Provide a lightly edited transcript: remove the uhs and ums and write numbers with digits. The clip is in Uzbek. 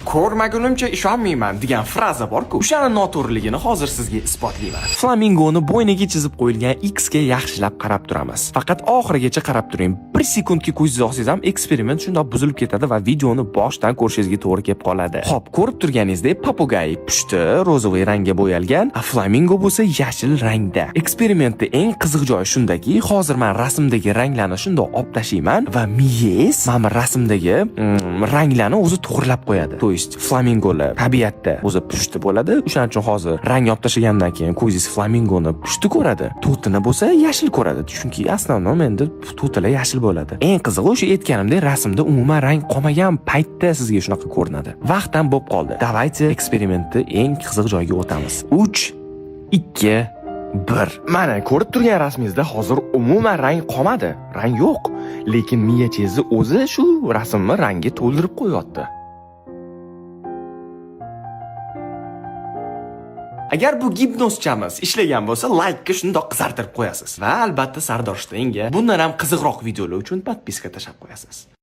Ko'rmagunimcha ishonmayman degan fraza bor-ku, o'shani noto'g'riligini hozir sizga isbotlayman. Flamingoni bo'yniga chizib qo'yilgan X ga yaxshilab qarab turamiz. Faqat oxirigacha qarab turing. 1 sekundga ko'zingiz olsangiz ham eksperiment shundoq buzilib ketadi va videoni boshdan ko'rishingizga to'g'ri kelib qoladi. Xo'p, ko'rib turganingizdek papugay pushti rozovoy rangga bo'yalgan, a flamingo bo'lsa yashil rangda. Eksperimentda eng qiziq joyi shundaki, hozir men rasmdagi ranglarni shundoq olib tashlayman va miyangiz mana rasmdagi ranglarni o'zi to'g'rilab qo'yadi. To есть flamingolar tabiatda o'zi pushti bo'ladi. O'shaning uchun hozir rang olib tashlagandan keyin ko'zingiz flamingoni pushti ko'radi. To'tini bo'lsa yashil ko'radi. Chunki asnonom endi to'tilar yashil bo'ladi. Eng qizig'i o'sha aytganimdek rasmda umuman rang qolmagan paytda sizga shunaqa ko'rinadi. Vaqtdan bo'lib qoldi. Давайте eksperimentni eng qiziq joyiga o'tamiz. 3 2 1. Mana ko'rib turgan rasmingizda hozir umuman rang qolmadi. Rang yo'q. Lekin miyachingizni o'zi shu rasmni rangga to'ldirib qo'yapti. Agar bu gipnozchamiz ishlagan bo'lsa, like-ga shundoq qizartirib qo'yasiz va albatta Sardor Shtaynga bundan ham qiziqroq videolar uchun podpiska tashlab qo'yasiz.